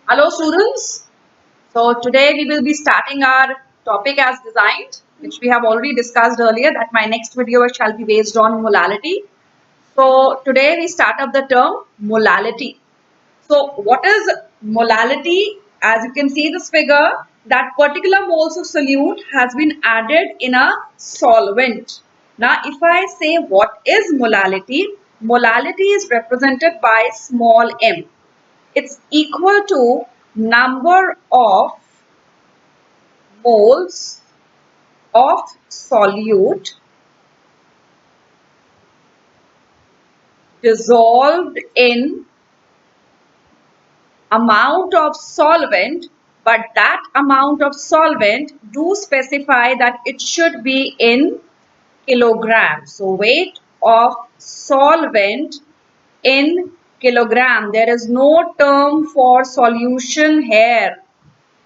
Hello students. So today we will be starting our topic as designed, which we have already discussed earlier that my next video shall be based on molality. So today we start up the term molality. So what is molality? As you can see this figure, that particular moles of solute has been added in a solvent. Now if I say what is molality, molality is represented by small m. It's equal to number of moles of solute dissolved in amount of solvent, but that amount of solvent do specify that it should be in kilograms. So weight of solvent in kilogram. There is no term for solution here.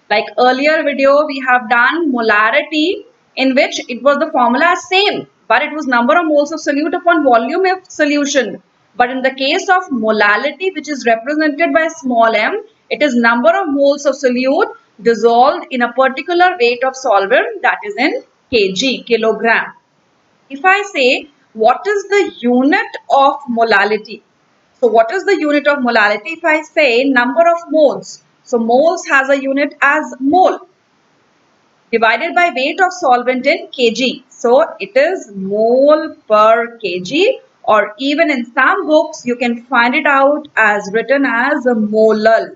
Like earlier video, we have done molarity, in which it was the formula same, but it was number of moles of solute upon volume of solution. But in the case of molality, which is represented by small m, it is number of moles of solute dissolved in a particular weight of solvent, that is in kg, kilogram. If I say what is the unit of molality? So what is the unit of molality? If I say number of moles, so moles has a unit as mole divided by weight of solvent in kg. So it is mole per kg, or even in some books you can find it out as written as a molal,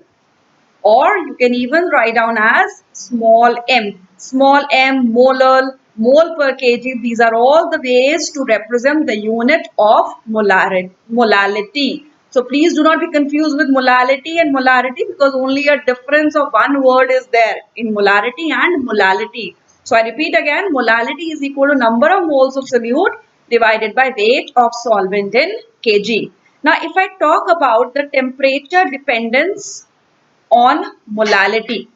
or you can even write down as small m, molal, mole per kg. These are all the ways to represent the unit of molality. So please do not be confused with molality and molarity, because only a difference of one word is there in molarity and molality. So I repeat again, molality is equal to number of moles of solute divided by weight of solvent in kg. Now if I talk about the temperature dependence on molality.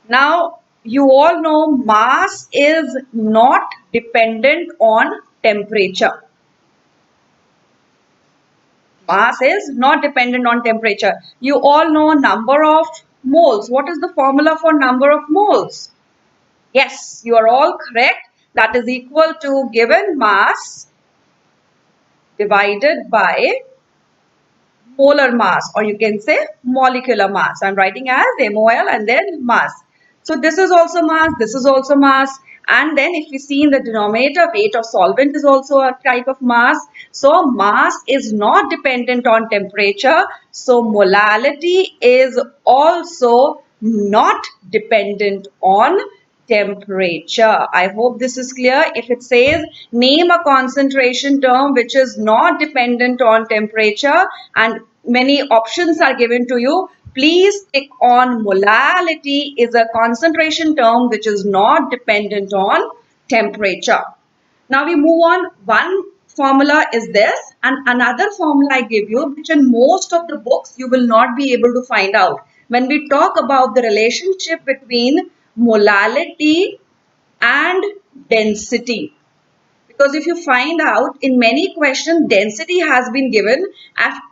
Now, you all know mass is not dependent on temperature. Mass is not dependent on temperature. You all know number of moles. What is the formula for number of moles? Yes, you are all correct. That is equal to given mass divided by molar mass, or you can say molecular mass. I'm writing as MOL and then mass. So this is also mass, this is also mass. And then if we see in the denominator, weight of solvent is also a type of mass. So mass is not dependent on temperature. So molality is also not dependent on temperature. I hope this is clear. If it says name a concentration term which is not dependent on temperature and many options are given to you, please tick on molality is a concentration term which is not dependent on temperature. Now we move on. One formula is this, and another formula I give you, which in most of the books you will not be able to find out. When we talk about the relationship between molality and density. Because if you find out in many questions, density has been given,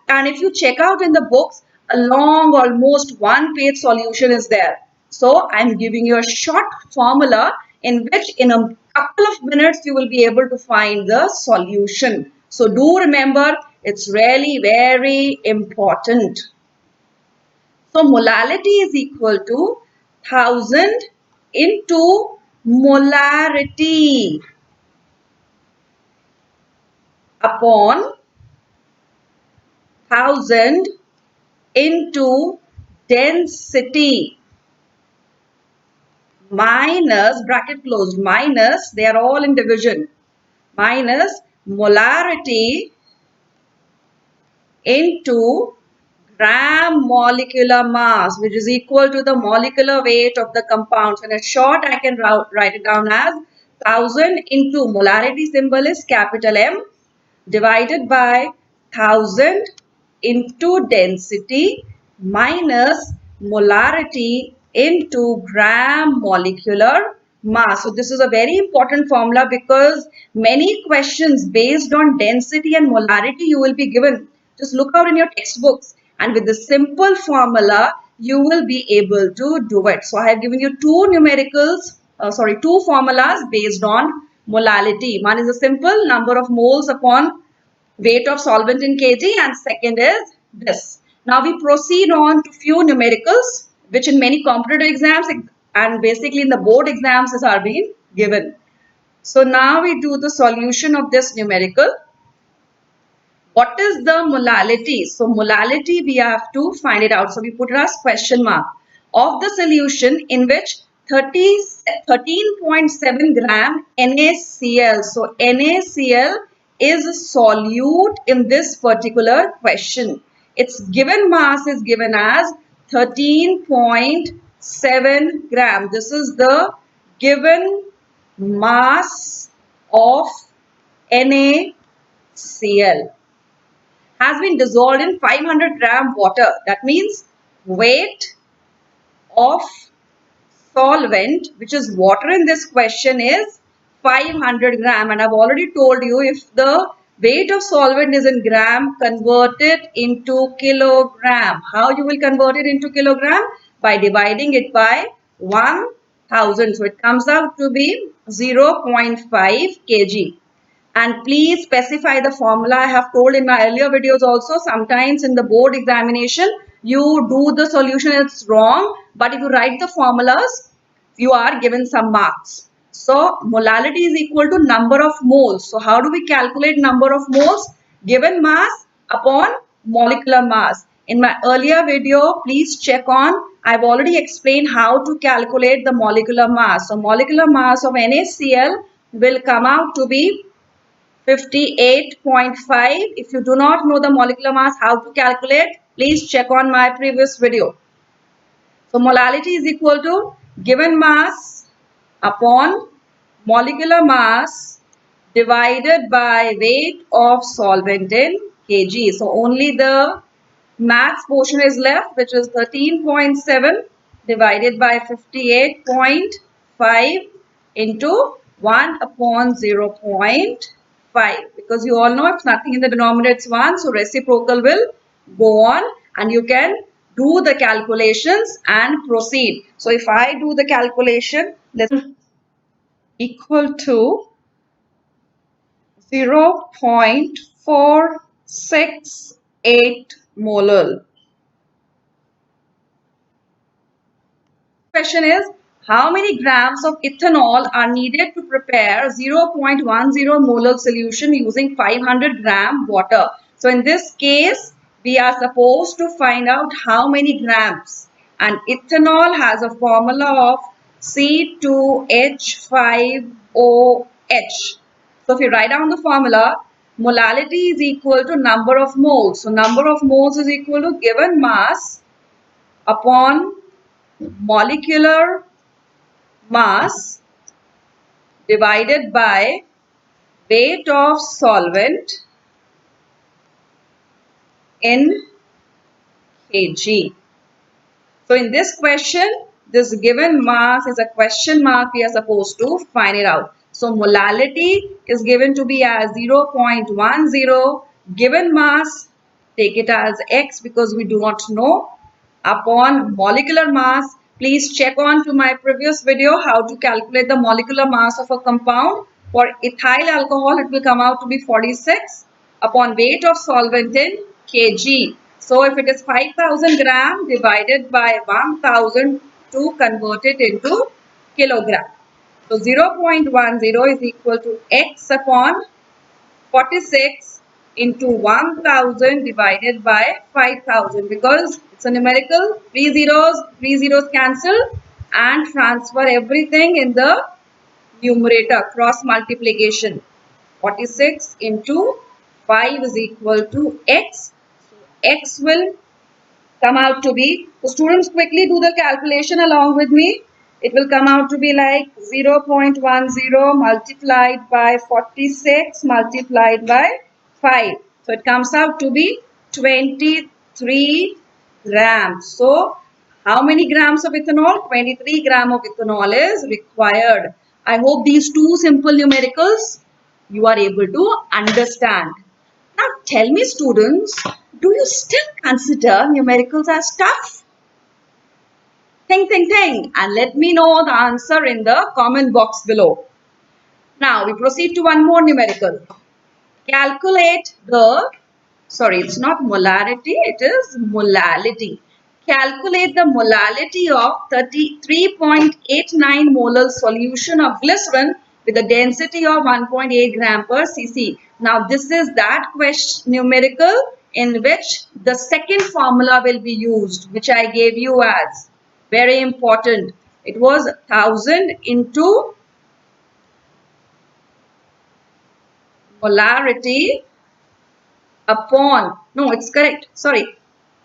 and if you check out in the books, a long, almost one-page solution is there. So I'm giving you a short formula in which in a couple of minutes you will be able to find the solution. So do remember, it's really very important. So molality is equal to 1000 into molarity upon 1000 into density minus, bracket closed, minus, they are all in division, minus molarity into gram molecular mass, which is equal to the molecular weight of the compounds. In a short, I can write it down as 1000 into molarity symbol is capital M divided by 1000 into density minus molarity into gram molecular mass. So this is a very important formula, because many questions based on density and molarity you will be given. Just look out in your textbooks. And with the simple formula, you will be able to do it. So I have given you two formulas based on molality. One is a simple number of moles upon weight of solvent in kg, and second is this. Now we proceed on to few numericals which in many competitive exams and basically in the board exams are being given. So now we do the solution of this numerical. What is the molality? So molality we have to find it out. So we put it as question mark of the solution in which 13.7 gram NaCl. So NaCl is a solute in this particular question. Its given mass is given as 13.7 gram. This is the given mass of NaCl. Has been dissolved in 500 gram water. That means weight of solvent, which is water in this question, is 500 gram. And I've already told you, if the weight of solvent is in gram, convert it into kilogram. How you will convert it into kilogram? By dividing it by 1000. So it comes out to be 0.5 kg. And please specify the formula. I have told in my earlier videos also, sometimes in the board examination, you do the solution, it's wrong. But if you write the formulas, you are given some marks. So, molality is equal to number of moles. So, how do we calculate number of moles? Given mass upon molecular mass. In my earlier video, please check on, I've already explained how to calculate the molecular mass. So, molecular mass of NaCl will come out to be 58.5. If you do not know the molecular mass, how to calculate, please check on my previous video. So molality is equal to given mass upon molecular mass divided by weight of solvent in kg. So only the mass portion is left, which is 13.7 divided by 58.5 into 1 upon 0.5, because you all know if nothing in the denominator it's 1, so reciprocal will go on and you can do the calculations and proceed. So if I do the calculation, let's equal to 0.468 molar. Question is, how many grams of ethanol are needed to prepare 0.10 molar solution using 500 gram water? So in this case, we are supposed to find out how many grams. And ethanol has a formula of C2H5OH. So if you write down the formula, molality is equal to number of moles. So number of moles is equal to given mass upon molecular mass divided by weight of solvent in kg. So in this question, this given mass is a question mark. We are supposed to find it out. So molality is given to be as 0.10. Given mass, take it as x because we do not know. Upon molecular mass, please check on to my previous video how to calculate the molecular mass of a compound. For ethyl alcohol, it will come out to be 46 upon weight of solvent in kg. So if it is 5000 gram divided by 1000 to convert it into kilogram. So 0.10 is equal to x upon 46 into 1000 divided by 5000, because it's a numerical, three zeros cancel and transfer everything in the numerator, cross multiplication. 46 into 5 is equal to x. So x will come out to be, so students quickly do the calculation along with me. It will come out to be like 0.10 multiplied by 46 multiplied by 5. So it comes out to be 23 grams. So how many grams of ethanol? 23 gram of ethanol is required. I hope these two simple numericals you are able to understand. Now tell me students, Do you still consider numericals as tough? Think, and let me know the answer in the comment box below. Now we proceed to one more numerical. Calculate the, sorry, it's not molarity, it is molality. Calculate the molality of 33.89 molar solution of glycerin with a density of 1.8 gram per cc. Now this is that question numerical in which the second formula will be used, which I gave you as very important. It was 1000 into molarity upon, no, it's correct, sorry,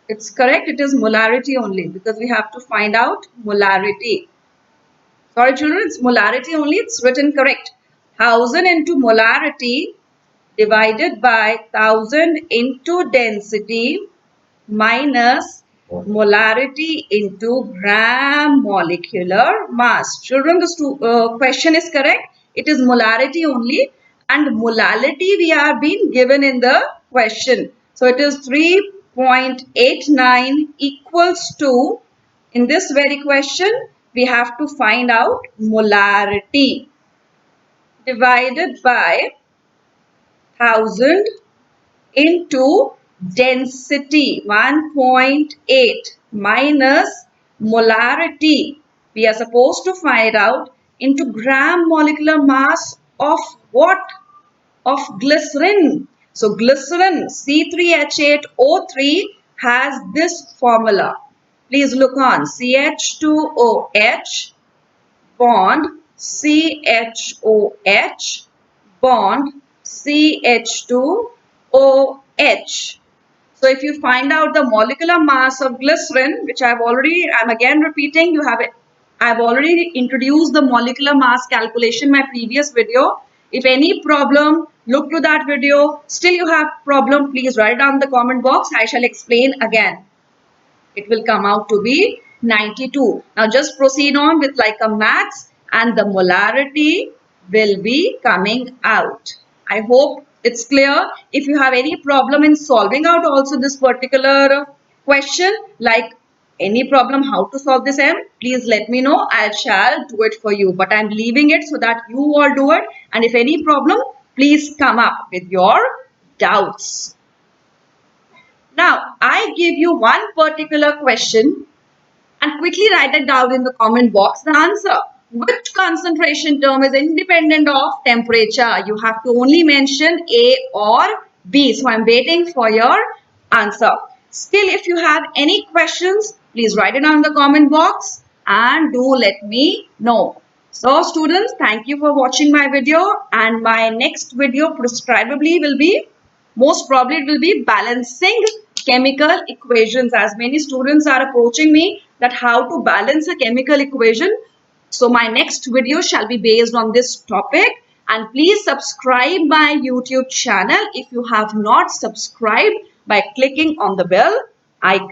it's correct, it is molarity only because we have to find out molarity. Sorry children, it's molarity only, it's written correct. 1000 into molarity divided by 1000 into density minus molarity into gram molecular mass. Children, this question is correct. It is molarity only, and molality we are being given in the question. So it is 3.89 equals to, in this very question, we have to find out molarity divided by 1000 into density 1.8 minus molarity. We are supposed to find out into gram molecular mass of what? Of glycerin. So glycerin C3H8O3 has this formula. Please look on CH2OH bond CHOH bond CH2OH. So if you find out the molecular mass of glycerin, which I'm again repeating, I've already introduced the molecular mass calculation in my previous video. If any problem, look to that video. Still you have problem, please write it down in the comment box. I shall explain again. It will come out to be 92. Now just proceed on with like a maths and the molarity will be coming out. I hope it's clear. If you have any problem in solving out also this particular question, like any problem how to solve this M, please let me know. I shall do it for you. But I'm leaving it so that you all do it. And if any problem, please come up with your doubts. Now, I give you one particular question and quickly write it down in the comment box, the answer. Which concentration term is independent of temperature? You have to only mention A or B. So, I'm waiting for your answer. Still, if you have any questions, please write it down in the comment box and do let me know. So, students, thank you for watching my video, and my next video prescribably will be, most probably it will be balancing chemical equations, as many students are approaching me that how to balance a chemical equation. So my next video shall be based on this topic, and please subscribe my YouTube channel if you have not subscribed by clicking on the bell icon.